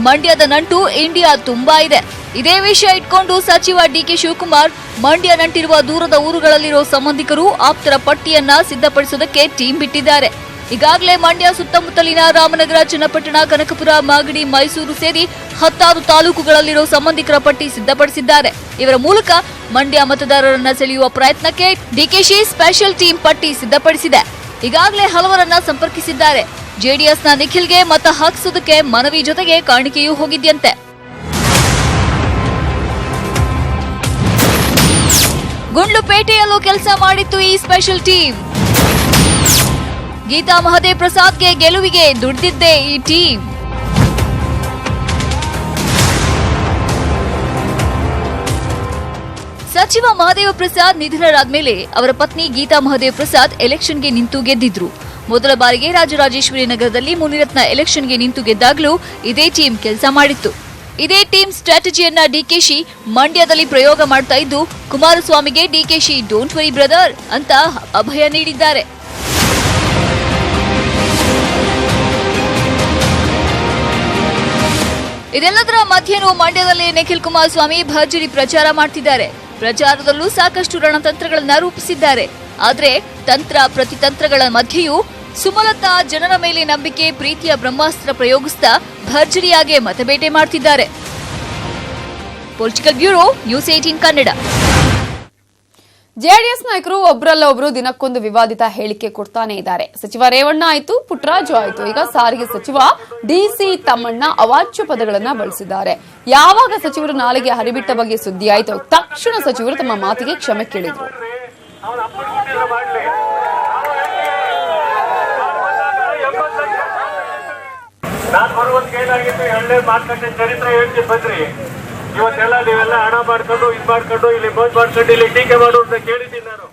ಮಂಡ್ಯದ ನಂಟು ಇಂಡಿಯಾ ತುಂಬಾ ಇದೆ. ಇದೇ ವಿಷಯ ಇಟ್ಕೊಂಡು ಸಚಿವ ಡಿಕೆ ಶಿವಕುಮಾರ್ ಮಂಡ್ಯ ನಂಟಿರುವ ದೂರದ ಊರುಗಳಲ್ಲಿರೋ ಸಂಬಂಧಿಕರು ಆಪ್ತರ ಪಟ್ಟಿಯನ್ನ ಸಿದ್ಧಪಡಿಸೋದಕ್ಕೆ ಟೀಮ್ ಬಿಟ್ಟಿದ್ದಾರೆ. ಈಗಾಗಲೇ ಮಂಡ್ಯ ಸುತ್ತಮುತ್ತಲಿನ ರಾಮನಗರ, ಚನ್ನಪಟ್ಟಣ, ಕನಕಪುರ, ಮಾಗಡಿ, ಮೈಸೂರು ಸೇರಿ 10 ತಾಲೂಕುಗಳಲ್ಲಿರೋ ಸಂಬಂಧಿಕರ ಪಟ್ಟಿ ಸಿದ್ಧಪಡಿಸಿದ್ದಾರೆ. ಇವರ ಮೂಲಕ ಮಂಡ್ಯ ಮತದಾರರನ್ನ ಸೆಳೆಯುವ ಪ್ರಯತ್ನಕ್ಕೆ ಡಿಕೆಶಿ ಸ್ಪೆಷಲ್ ಟೀಮ್ ಪಟ್ಟಿ ಸಿದ್ಧಪಡಿಸಿದೆ. ಈಗಾಗಲೇ ಹಲವರನ್ನ ಸಂಪರ್ಕಿಸಿದ್ದಾರೆ. ಜೆಡಿಎಸ್ನ ನಿಖಿಲ್ಗೆ ಮತ ಹಾಕಿಸೋದಕ್ಕೆ ಮನವಿ ಜೊತೆಗೆ ಕಾಣಿಕೆಯೂ ಹೋಗಿದ್ಯಂತೆ. ಗುಂಡ್ಲುಪೇಟೆಯಲ್ಲೂ ಕೆಲಸ ಮಾಡಿತ್ತು ಈ ಸ್ಪೆಷಲ್ ಟೀಮ್. ಗೀತಾ ಮಹದೇವ್ ಪ್ರಸಾದ್ಗೆ ಗೆಲುವಿಗೆ ದುಡಿದಿದ್ದೇ ಈ ಟೀಮ್. ಸಚಿವ ಮಹದೇವ ಪ್ರಸಾದ್ ನಿಧನರಾದ್ಮೇಲೆ ಅವರ ಪತ್ನಿ ಗೀತಾ ಮಹದೇವ್ ಪ್ರಸಾದ್ ಎಲೆಕ್ಷನ್ಗೆ ನಿಂತು ಗೆದ್ದಿದ್ರು. ಮೊದಲ ಬಾರಿಗೆ ರಾಜರಾಜೇಶ್ವರಿ ನಗರದಲ್ಲಿ ಮುನಿರತ್ನ ಎಲೆಕ್ಷನ್ಗೆ ನಿಂತು ಗೆದ್ದಾಗಲೂ ಇದೇ ಟೀಮ್ ಕೆಲಸ ಮಾಡಿತ್ತು. ಇದೇ ಟೀಮ್ ಸ್ಟ್ರಾಟಜಿಯನ್ನ ಡಿಕೆಶಿ ಮಂಡ್ಯದಲ್ಲಿ ಪ್ರಯೋಗ ಮಾಡ್ತಾ ಇದ್ದು, ಕುಮಾರಸ್ವಾಮಿಗೆ ಡಿಕೆಶಿ ಡೋಂಟ್ ವರಿ ಬ್ರದರ್ ಅಂತ ಅಭಯ ನೀಡಿದ್ದಾರೆ. ಇದೆಲ್ಲದರ ಮಧ್ಯೆನೂ ಮಂಡ್ಯದಲ್ಲಿ ನಿಖಿಲ್ ಕುಮಾರಸ್ವಾಮಿ ಭರ್ಜರಿ ಪ್ರಚಾರ ಮಾಡ್ತಿದ್ದಾರೆ. ಪ್ರಚಾರದಲ್ಲೂ ಸಾಕಷ್ಟು ರಣತಂತ್ರಗಳನ್ನ ರೂಪಿಸಿದ್ದಾರೆ. ಆದ್ರೆ ತಂತ್ರ ಪ್ರತಿತಂತ್ರಗಳ ಮಧ್ಯೆಯೂ ಸುಮಲತಾ ಜನರ ಮೇಲೆ ನಂಬಿಕೆ, ಪ್ರೀತಿಯ ಬ್ರಹ್ಮಾಸ್ತ್ರ ಪ್ರಯೋಗಿಸ್ತಾ ಭರ್ಜರಿಯಾಗಿ ಮತಬೇಟೆ ಮಾಡ್ತಿದ್ದಾರೆ. Political bureau, news 18 Kannada. JDS ನಾಯಕರು ಒಬ್ಬರಲ್ಲ ಒಬ್ರು ದಿನಕ್ಕೊಂದು ವಿವಾದಿತ ಹೇಳಿಕೆ ಕೊಡ್ತಾನೆ ಇದ್ದಾರೆ. ಸಚಿವ ರೇವಣ್ಣ ಆಯ್ತು, ಪುಟ್ಟರಾಜು ಆಯ್ತು, ಈಗ ಸಾರಿಗೆ ಸಚಿವ DC ತಮ್ಮಣ್ಣ ಅವಾಚ್ಯ ಪದಗಳನ್ನ ಬಳಸಿದ್ದಾರೆ. ಯಾವಾಗ ಸಚಿವರು ನಾಲಿಗೆ ಹರಿಬಿಟ್ಟ ಬಗ್ಗೆ ಸುದ್ದಿ ಆಯ್ತು, ತಕ್ಷಣ ಸಚಿವರು ತಮ್ಮ ಮಾತಿಗೆ ಕ್ಷಮೆ ಕೇಳಿದ್ರು. ಇವತ್ತೆಲ್ಲ ನೀವೆಲ್ಲ ಹಣ ಮಾಡ್ಕೊಂಡು ಇಲ್ಲಿ ಮೋಜ್ ಮಾಡ್ಕೊಂಡು ಇಲ್ಲಿ ಟೀಕೆ ಮಾಡು ಅಂತ ಕೇಳಿದ್ದೀನಿ ನಾನು.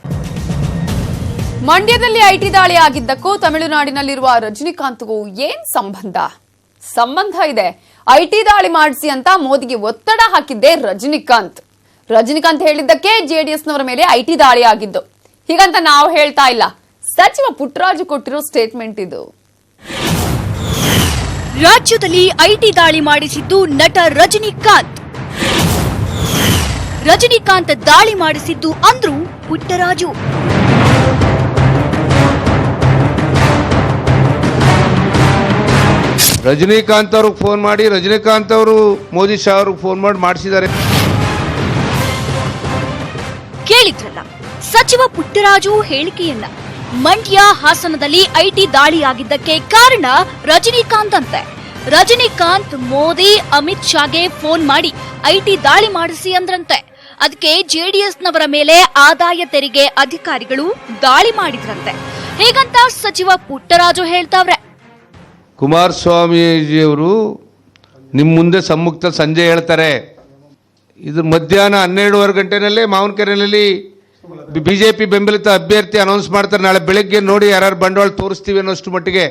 ಮಂಡ್ಯದಲ್ಲಿ ಐಟಿ ದಾಳಿ ಆಗಿದ್ದಕ್ಕೂ ತಮಿಳುನಾಡಿನಲ್ಲಿರುವ ರಜನಿಕಾಂತ್ಗೂ ಏನ್ ಸಂಬಂಧ ಇದೆ? ಐಟಿ ದಾಳಿ ಮಾಡಿಸಿ ಅಂತ ಮೋದಿಗೆ ಒತ್ತಡ ಹಾಕಿದ್ದೆ ರಜನಿಕಾಂತ್ ಹೇಳಿದ್ದಕ್ಕೆ ಜೆಡಿಎಸ್ನವರ ಮೇಲೆ ಐಟಿ ದಾಳಿ ಆಗಿದ್ದು. ಹೀಗಂತ ನಾವು ಹೇಳ್ತಾ ಇಲ್ಲ, ಸಚಿವ ಪುಟ್ಟರಾಜು ಕೊಟ್ಟಿರೋ ಸ್ಟೇಟ್ಮೆಂಟ್ ಇದು. ರಾಜ್ಯದಲ್ಲಿ ಐಟಿ ದಾಳಿ ಮಾಡಿಸಿದ್ದು ನಟ ರಜನಿಕಾಂತ್ ದಾಳಿ ಮಾಡಿಸಿದ್ದು ಅಂದ್ರು ಪುಟ್ಟರಾಜು. ರಜನಿಕಾಂತ್ ಅವ್ರಿಗೆ ಫೋನ್ ಮಾಡಿ, ರಜನಿಕಾಂತ್ ಅವರು ಮೋದಿ ಶಾ ಅವ್ರಿಗೆ ಫೋನ್ ಮಾಡಿ ಮಾಡಿಸಿದ್ದಾರೆ. ಕೇಳಿದ್ರಲ್ಲ ಸಚಿವ ಪುಟ್ಟರಾಜು ಹೇಳಿಕೆಯನ್ನ. ಮಂಡ್ಯ ಹಾಸನದಲ್ಲಿ ಐಟಿ ದಾಳಿಯಾಗಿದ್ದಕ್ಕೆ ಕಾರಣ ರಜನಿಕಾಂತ್ ಅಂತೆ. ರಜನಿಕಾಂತ್ ಮೋದಿ ಅಮಿತ್ ಶಾಗೆ ಫೋನ್ ಮಾಡಿ ಐಟಿ ದಾಳಿ ಮಾಡಿಸಿ ಅಂದ್ರಂತೆ. ಅದಕ್ಕೆ ಜೆಡಿಎಸ್ನವರ ಮೇಲೆ ಆದಾಯ ತೆರಿಗೆ ಅಧಿಕಾರಿಗಳು ದಾಳಿ ಮಾಡಿದ್ರಂತೆ. ಹೇಗಂತ ಸಚಿವ ಪುಟ್ಟರಾಜು ಹೇಳ್ತಾವ್ರೆ. ಕುಮಾರಸ್ವಾಮೀಜಿಯವರು ನಿಮ್ಮ ಮುಂದೆ ಸಮ್ಮುಖ ಸಂಜೆ ಹೇಳ್ತಾರೆ. ಇದು ಮಧ್ಯಾಹ್ನ 12:15 ಗಂಟೆನಲ್ಲೇ ಮಾವನಕೆರೆಯಲ್ಲಿ ಬಿಜೆಪಿ ಬೆಂಬಲಿತ ಅಭ್ಯರ್ಥಿ ಅನೌನ್ಸ್ ಮಾಡ್ತಾರೆ. ನಾಳೆ ಬೆಳಗ್ಗೆ ನೋಡಿ ಯಾರು ಬಂಡವಾಳ ತೋರಿಸ್ತೀವಿ ಅನ್ನೋಷ್ಟು ಮಟ್ಟಿಗೆ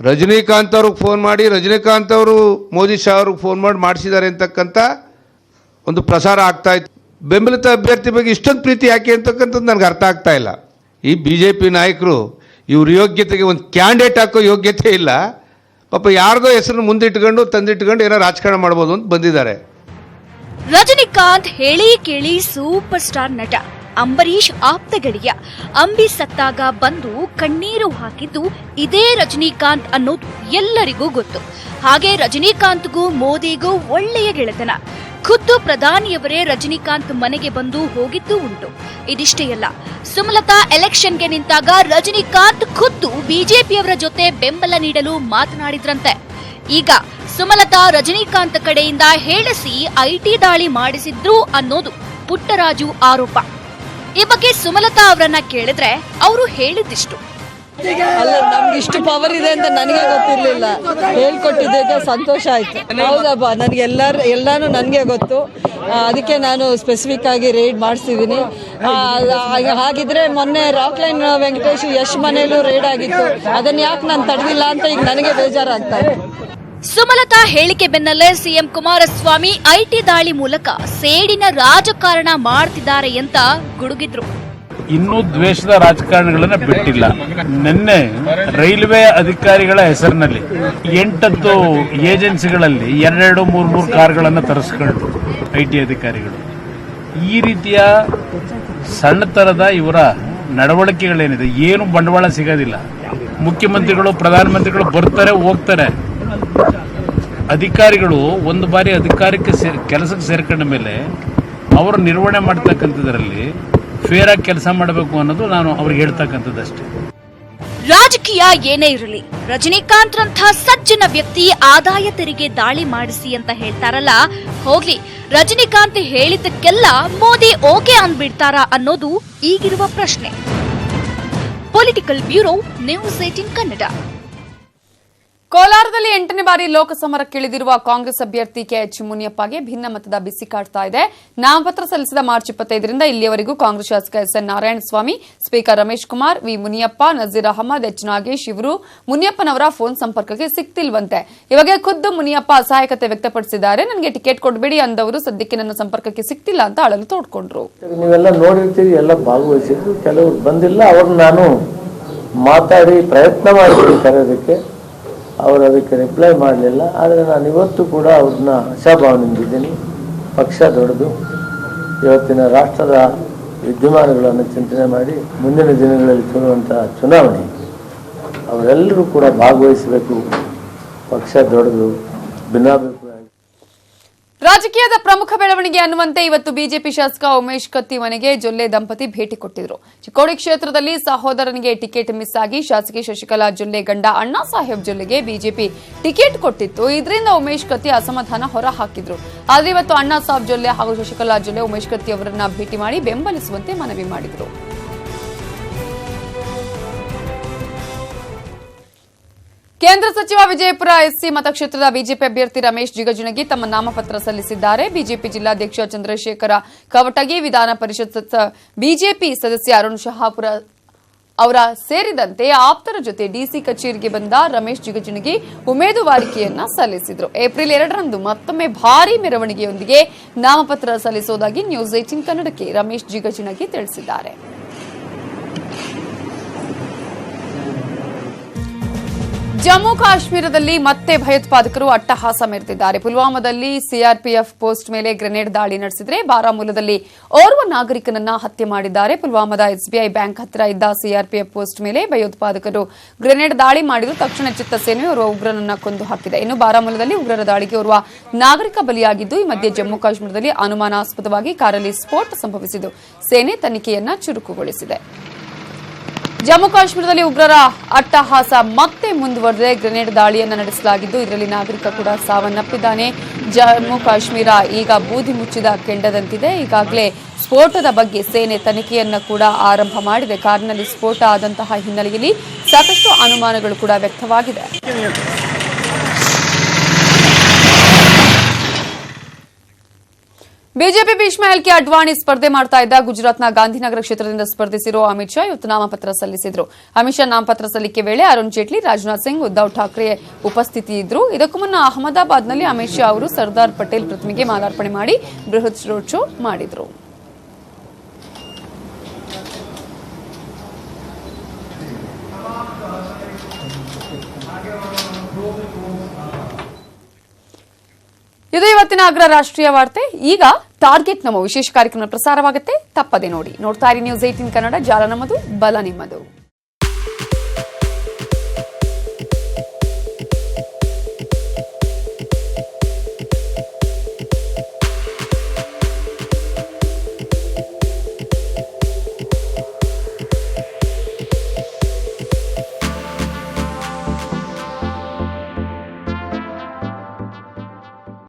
ರಜನಿಕಾಂತ್ ಅವ್ರಿಗೆ ಫೋನ್ ಮಾಡಿ ರಜನಿಕಾಂತ್ ಅವರು ಮೋದಿ ಶಾ ಅವ್ರಿಗೆ ಫೋನ್ ಮಾಡಿ ಮಾಡಿಸಿದ್ದಾರೆ ಅಂತಕ್ಕಂಥ ಒಂದು ಪ್ರಸಾರ ಆಗ್ತಾ ಇತ್ತು. ಬೆಂಬಲಿತ ಅಭ್ಯರ್ಥಿ ಬಗ್ಗೆ ಇಷ್ಟೊಂದು ಪ್ರೀತಿ ಯಾಕೆ ಅಂತಕ್ಕಂಥದ್ದು ನನಗೆ ಅರ್ಥ ಆಗ್ತಾ ಇಲ್ಲ. ಈ BJP ನಾಯಕರು ಇವ್ರ ಯೋಗ್ಯತೆಗೆ ಒಂದು ಕ್ಯಾಂಡಿಡೇಟ್ ಹಾಕೋ ಯೋಗ್ಯತೆ ಇಲ್ಲ. ಪಾಪ ಯಾರ್ದೋ ಹೆಸರನ್ನು ಮುಂದಿಟ್ಕೊಂಡು ತಂದಿಟ್ಕೊಂಡು ಏನೋ ರಾಜಕಾರಣ ಮಾಡ್ಬೋದು ಅಂತ ಬಂದಿದ್ದಾರೆ. ರಜನಿಕಾಂತ್ ಹೇಳಿ ಕೇಳಿ ಸೂಪರ್ ಸ್ಟಾರ್ ನಟ. ಅಂಬರೀಶ್ ಆಪ್ತ ಗೆಳೆಯ. ಅಂಬಿ ಸತ್ತಾಗ ಬಂದು ಕಣ್ಣೀರು ಹಾಕಿದ್ದು ಇದೇ ರಜನಿಕಾಂತ್ ಅನ್ನೋದು ಎಲ್ಲರಿಗೂ ಗೊತ್ತು. ಹಾಗೆ ರಜನಿಕಾಂತ್ಗೂ ಮೋದಿಗೂ ಒಳ್ಳೆಯ ಗೆಳೆತನ. ಖುದ್ದು ಪ್ರಧಾನಿಯವರೇ ರಜನಿಕಾಂತ್ ಮನೆಗೆ ಬಂದು ಹೋಗಿದ್ದೂ ಉಂಟು. ಇದಿಷ್ಟೇ ಅಲ್ಲ, ಸುಮಲತಾ ಎಲೆಕ್ಷನ್ಗೆ ನಿಂತಾಗ ರಜನಿಕಾಂತ್ ಖುದ್ದು ಬಿಜೆಪಿಯವರ ಜೊತೆ ಬೆಂಬಲ ನೀಡಲು ಮಾತನಾಡಿದ್ರಂತೆ. ಈಗ ಸುಮಲತಾ ರಜನಿಕಾಂತ್ ಕಡೆಯಿಂದ ಹೇಳಿಸಿ ಐಟಿ ದಾಳಿ ಮಾಡಿಸಿದ್ರು ಅನ್ನೋದು ಪುಟ್ಟರಾಜು ಆರೋಪ. ಈ ಬಗ್ಗೆ ಸುಮಲತಾ ಅವರನ್ನ ಕೇಳಿದ್ರೆ ಅವರು ಹೇಳಿದ್ದಿಷ್ಟು. ಅಲ್ಲ, ನಮ್ಗೆ ಇಷ್ಟು ಪವರ್ ಇದೆ ಅಂತ ನನಗೆ ಗೊತ್ತಿರ್ಲಿಲ್ಲ. ಹೇಳ್ಕೊಟ್ಟಿದ್ದಕ್ಕೆ ಸಂತೋಷ ಆಯ್ತು. ಹೌದಪ್ಪ, ನನಗೆ ಎಲ್ಲಾನು ನನಗೆ ಗೊತ್ತು. ಅದಕ್ಕೆ ನಾನು ಸ್ಪೆಸಿಫಿಕ್ ಆಗಿ ರೇಡ್ ಮಾಡಿಸ್ತಿದ್ದೀನಿ. ಹಾಗಿದ್ರೆ ಮೊನ್ನೆ ರಾಕ್ಲೈನ್ ವೆಂಕಟೇಶ್ ಯಶ್ ಮನೇಲೂ ರೇಡ್ ಆಗಿತ್ತು. ಅದನ್ನ ಯಾಕೆ ನಾನು ತಡೆದಿಲ್ಲ ಅಂತ ಈಗ ನನಗೆ ಬೇಜಾರಾಗ್ತಾ ಇದೆ. ಸುಮಲತಾ ಹೇಳಿಕೆ ಬೆನ್ನಲ್ಲೇ ಸಿಎಂ ಕುಮಾರಸ್ವಾಮಿ ಐಟಿ ದಾಳಿ ಮೂಲಕ ಸೇಡಿನ ರಾಜಕಾರಣ ಮಾಡ್ತಿದ್ದಾರೆ ಅಂತ ಗುಡುಗಿದ್ರು. ಇನ್ನೂ ದ್ವೇಷದ ರಾಜಕಾರಣಗಳನ್ನ ಬಿಟ್ಟಿಲ್ಲ. ನಿನ್ನೆ ರೈಲ್ವೆ ಅಧಿಕಾರಿಗಳ ಹೆಸರಿನಲ್ಲಿ 8 ಏಜೆನ್ಸಿಗಳಲ್ಲಿ 2-3 ಕಾರ್ಗಳನ್ನು ತರಿಸ್ಕೊಂಡು ಐಟಿ ಅಧಿಕಾರಿಗಳು. ಈ ರೀತಿಯ ಸಣ್ಣತರದ ಇವರ ನಡವಳಿಕೆಗಳೇನಿದೆ, ಏನು ಬಂಡವಾಳ ಸಿಗೋದಿಲ್ಲ. ಮುಖ್ಯಮಂತ್ರಿಗಳು ಪ್ರಧಾನಮಂತ್ರಿಗಳು ಬರ್ತಾರೆ ಹೋಗ್ತಾರೆ. ಅಧಿಕಾರಿಗಳು ಒಂದು ಬಾರಿ ಅಧಿಕಾರಕ್ಕೆ ಕೆಲಸಕ್ಕೆ ಸೇರ್ಕೊಂಡ ಮೇಲೆ ಅವರು ನಿರ್ವಹಣೆ ಮಾಡ್ತಕ್ಕಂಥದ್ರಲ್ಲಿ ಫೇರ್ ಆಗಿ ಕೆಲಸ ಮಾಡಬೇಕು ಅನ್ನೋದು ನಾನು ಅವ್ರಿಗೆ ಹೇಳ್ತಕ್ಕಂಥದ್ದಷ್ಟೇ. ರಾಜಕೀಯ ಏನೇ ಇರಲಿ, ರಜನಿಕಾಂತ್ ಸಜ್ಜನ ವ್ಯಕ್ತಿ ಆದಾಯ ತೆರಿಗೆ ದಾಳಿ ಮಾಡಿಸಿ ಅಂತ ಹೇಳ್ತಾರಲ್ಲ, ಹೋಗ್ಲಿ, ರಜನಿಕಾಂತ್ ಹೇಳಿದ್ದಕ್ಕೆಲ್ಲ ಮೋದಿ ಓಕೆ ಅಂದ್ಬಿಡ್ತಾರಾ ಅನ್ನೋದು ಈಗಿರುವ ಪ್ರಶ್ನೆ. Political bureau, news 18 Kannada. ಕೋಲಾರದಲ್ಲಿ 8ನೇ ಬಾರಿ ಲೋಕಸಮರಕ್ಕಿಳಿದಿರುವ ಕಾಂಗ್ರೆಸ್ ಅಭ್ಯರ್ಥಿ KH ಮುನಿಯಪ್ಪಗೆ ಭಿನ್ನಮತದ ಬಿಸಿ ಕಾಡ್ತಾ ಇದೆ. ನಾಮಪತ್ರ ಸಲ್ಲಿಸಿದ ಮಾರ್ಚ್ 25ರಿಂದ ಇಲ್ಲಿಯವರೆಗೂ ಕಾಂಗ್ರೆಸ್ ಶಾಸಕ SN Narayanaswamy, speaker Ramesh Kumar, V Muniyappa, Nazeer Ahmed, H Nagesh ಇವರು ಮುನಿಯಪ್ಪನವರ ಫೋನ್ ಸಂಪರ್ಕಕ್ಕೆ ಸಿಕ್ತಿಲ್ವಂತೆ. ಇವಾಗ ಖುದ್ದು ಮುನಿಯಪ್ಪ ಅಸಹಾಯಕತೆ ವ್ಯಕ್ತಪಡಿಸಿದ್ದಾರೆ. ನನಗೆ ಟಿಕೆಟ್ ಕೊಡಬೇಡಿ ಅಂದವರು ಸದ್ಯಕ್ಕೆ ನನ್ನ ಸಂಪರ್ಕಕ್ಕೆ ಸಿಕ್ತಿಲ್ಲ ಅಂತ ಅಳಲು ತೋಡ್ಕೊಂಡ್ರು. ನೀವೆಲ್ಲ ನೋಡಿರ್ತೀರಿ, ಎಲ್ಲ ಭಾಗವಹಿಸಿದ್ರು, ಕೆಲವರು ಬಂದಿಲ್ಲ. ಅವ್ರನ್ನ ನಾನು ಮಾತಾಡಿ ಪ್ರಯತ್ನ ಮಾಡ್ತೀನಿ ಕರೆಯೋದಕ್ಕೆ, ಅವರು ಅದಕ್ಕೆ ರಿಪ್ಲೈ ಮಾಡಲಿಲ್ಲ. ಆದರೆ ನಾನು ಇವತ್ತು ಕೂಡ ಅವ್ರನ್ನ ಆಶಾಭಾವನೆಯಿಂದಿದ್ದೀನಿ. ಪಕ್ಷ ದೊಡ್ಡದು. ಇವತ್ತಿನ ರಾಷ್ಟ್ರದ ವಿದ್ಯಮಾನಗಳನ್ನು ಚಿಂತನೆ ಮಾಡಿ ಮುಂದಿನ ದಿನಗಳಲ್ಲಿ ಕೊಡುವಂತಹ ಚುನಾವಣೆ ಅವರೆಲ್ಲರೂ ಕೂಡ ಭಾಗವಹಿಸಬೇಕು. ಪಕ್ಷ ದೊಡ್ಡದು, ಭಿನ್ನಾಭಿಪ್ರಾಯ. ರಾಜಕೀಯದ ಪ್ರಮುಖ ಬೆಳವಣಿಗೆ ಅನ್ನುವಂತೆ ಇವತ್ತು ಬಿಜೆಪಿ ಶಾಸಕ ಉಮೇಶ್ ಕತ್ತಿ ಮನೆಗೆ ಜೊಲ್ಲೆ ದಂಪತಿ ಭೇಟಿ ಕೊಟ್ಟಿದ್ರು. ಚಿಕ್ಕೋಡಿ ಕ್ಷೇತ್ರದಲ್ಲಿ ಸಹೋದರನಿಗೆ ಟಿಕೆಟ್ ಮಿಸ್ ಆಗಿ ಶಾಸಕಿ ಶಶಿಕಲಾ ಜೊಲ್ಲೆ ಗಂಡ ಅಣ್ಣಾ ಸಾಹೇಬ್ ಜೊಲ್ಲೆಗೆ ಬಿಜೆಪಿ ಟಿಕೆಟ್ ಕೊಟ್ಟಿತ್ತು. ಇದರಿಂದ ಉಮೇಶ್ ಕತ್ತಿ ಅಸಮಾಧಾನ ಹೊರ ಹಾಕಿದ್ರು. ಆದರೆ ಇವತ್ತು ಅಣ್ಣಾ ಸಾಹೇಬ್ ಜೊಲ್ಲೆ ಹಾಗೂ ಶಶಿಕಲಾ ಜೊಲ್ಲೆ ಉಮೇಶ್ ಕತ್ತಿ ಅವರನ್ನ ಭೇಟಿ ಮಾಡಿ ಬೆಂಬಲಿಸುವಂತೆ ಮನವಿ ಮಾಡಿದ್ರು. ಕೇಂದ್ರ ಸಚಿವ ವಿಜಯಪುರ SC ಮತಕ್ಷೇತ್ರದ ಬಿಜೆಪಿ ಅಭ್ಯರ್ಥಿ ರಮೇಶ್ ಜಿಗಜಿಣಗಿ ತಮ್ಮ ನಾಮಪತ್ರ ಸಲ್ಲಿಸಿದ್ದಾರೆ. ಬಿಜೆಪಿ ಜಿಲ್ಲಾಧ್ಯಕ್ಷ ಚಂದ್ರಶೇಖರ ಕವಟಗಿ, ವಿಧಾನ ಪರಿಷತ್ ಬಿಜೆಪಿ ಸದಸ್ಯ ಅರುಣ್ ಶಹಾಪುರ ಅವರ ಸೇರಿದಂತೆ ಆಪ್ತರ ಜೊತೆ ಡಿಸಿ ಕಚೇರಿಗೆ ಬಂದ ರಮೇಶ್ ಜಿಗಜಿಣಗಿ ಉಮೇದುವಾರಿಕೆಯನ್ನ ಸಲ್ಲಿಸಿದರು. ಏಪ್ರಿಲ್ 2ರಂದು ಮತ್ತೊಮ್ಮೆ ಭಾರೀ ಮೆರವಣಿಗೆಯೊಂದಿಗೆ ನಾಮಪತ್ರ ಸಲ್ಲಿಸುವುದಾಗಿ ನ್ಯೂಸ್ 18 ಕನ್ನಡಕ್ಕೆ ರಮೇಶ್ ಜಿಗಜಿಣಗಿ ತಿಳಿಸಿದ್ದಾರೆ. ಜಮ್ಮು ಕಾಶ್ಮೀರದಲ್ಲಿ ಮತ್ತೆ ಭಯೋತ್ಪಾದಕರು ಅಟ್ಟಹಾಸ ಮೆರೆದಿದ್ದಾರೆ. ಪುಲ್ವಾಮಾದಲ್ಲಿ ಸಿಆರ್ಪಿಎಫ್ ಪೋಸ್ಟ್ ಮೇಲೆ ಗ್ರೆನೇಡ್ ದಾಳಿ ನಡೆಸಿದರೆ ಬಾರಾಮೂಲದಲ್ಲಿ ಓರ್ವ ನಾಗರಿಕನನ್ನ ಹತ್ಯೆ ಮಾಡಿದ್ದಾರೆ. ಪುಲ್ವಾಮಾದ SBI ಬ್ಯಾಂಕ್ ಹತ್ತಿರ ಇದ್ದ ಸಿಆರ್ಪಿಎಫ್ ಪೋಸ್ಟ್ ಮೇಲೆ ಭಯೋತ್ಪಾದಕರು ಗ್ರೆನೇಡ್ ದಾಳಿ ಮಾಡಿದ್ದು ತಕ್ಷಣ ಚಿತ್ತ ಸೇನೆ ಓರ್ವ ಉಗ್ರನನ್ನ ಕೊಂದು ಹಾಕಿದೆ. ಇನ್ನು ಬಾರಾಮೂಲದಲ್ಲಿ ಉಗ್ರರ ದಾಳಿಗೆ ಓರ್ವ ನಾಗರಿಕ ಬಲಿಯಾಗಿದ್ದು, ಈ ಮಧ್ಯೆ ಜಮ್ಮು ಕಾಶ್ಮೀರದಲ್ಲಿ ಅನುಮಾನಾಸ್ಪದವಾಗಿ ಕಾರಲ್ಲಿ ಸ್ಫೋಟ ಸಂಭವಿಸಿದ್ದು ಸೇನೆ ತನಿಖೆಯನ್ನ ಚುರುಕುಗೊಳಿಸಿದೆ. ಜಮ್ಮು ಕಾಶ್ಮೀರದಲ್ಲಿ ಉಗ್ರರ ಅಟ್ಟಹಾಸ ಮತ್ತೆ ಮುಂದುವರೆದಿದೆ. ಗ್ರೆನೇಡ್ ದಾಳಿಯನ್ನು ನಡೆಸಲಾಗಿದ್ದು ಇದರಲ್ಲಿ ನಾಗರಿಕ ಕೂಡ ಸಾವನ್ನಪ್ಪಿದ್ದಾನೆ. ಜಮ್ಮು ಕಾಶ್ಮೀರ ಈಗ ಬೂದಿ ಮುಚ್ಚಿದ ಕೆಂಡದಂತಿದೆ. ಈಗಾಗಲೇ ಸ್ಫೋಟದ ಬಗ್ಗೆ ಸೇನೆ ತನಿಖೆಯನ್ನ ಕೂಡ ಆರಂಭ ಮಾಡಿದೆ. ಕಾರಿನಲ್ಲಿ ಸ್ಫೋಟ ಆದಂತಹ ಹಿನ್ನೆಲೆಯಲ್ಲಿ ಸಾಕಷ್ಟು ಅನುಮಾನಗಳು ಕೂಡ ವ್ಯಕ್ತವಾಗಿದೆ. ಬಿಜೆಪಿ ಭೀಷ್ಮ ಎಲ್ಕೆ ಅಡ್ವಾಣಿ ಸ್ಪರ್ಧೆ ಮಾಡ್ತಾ ಇದ್ದ ಗುಜರಾತ್ನ ಗಾಂಧಿನಗರ ಕ್ಷೇತ್ರದಿಂದ ಸ್ಪರ್ಧಿಸಿರುವ ಅಮಿತ್ ಶಾ ಇವತ್ತು ನಾಮಪತ್ರ ಸಲ್ಲಿಸಿದ್ರು. ಅಮಿತ್ ಶಾ ನಾಮಪತ್ರ ಸಲ್ಲಿಕೆ ವೇಳೆ ಅರುಣ್ ಜೇಟ್ಲಿ, ರಾಜನಾಥ್ ಸಿಂಗ್, ಉದ್ದವ್ ಠಾಕ್ರೆ ಉಪಸ್ಥಿತಿ ಇದ್ರು. ಇದಕ್ಕೂ ಮುನ್ನ ಅಹಮದಾಬಾದ್ನಲ್ಲಿ ಅಮಿತ್ ಶಾ ಅವರು ಸರ್ದಾರ್ ಪಟೇಲ್ ಪ್ರತಿಮೆಗೆ ಮಾಲಾರ್ಪಣೆ ಮಾಡಿ ಬೃಹತ್ ರೋಡ್ ಶೋ ಮಾಡಿದ್ರು. ಇದು ಇವತ್ತಿನ ಅಗ್ರ ರಾಷ್ಟ್ರೀಯ ವಾರ್ತೆ. ಈಗ ಟಾರ್ಗೆಟ್ ನಮ್ಮ ವಿಶೇಷ ಕಾರ್ಯಕ್ರಮ ಪ್ರಸಾರವಾಗುತ್ತೆ, ತಪ್ಪದೆ ನೋಡಿ. ನೋಡ್ತಾ ಇರಿ ನ್ಯೂಸ್ 18 ಕನ್ನಡ. ಜಾಲ ನಮ್ಮದು, ಬಲ ನಿಮ್ಮದು.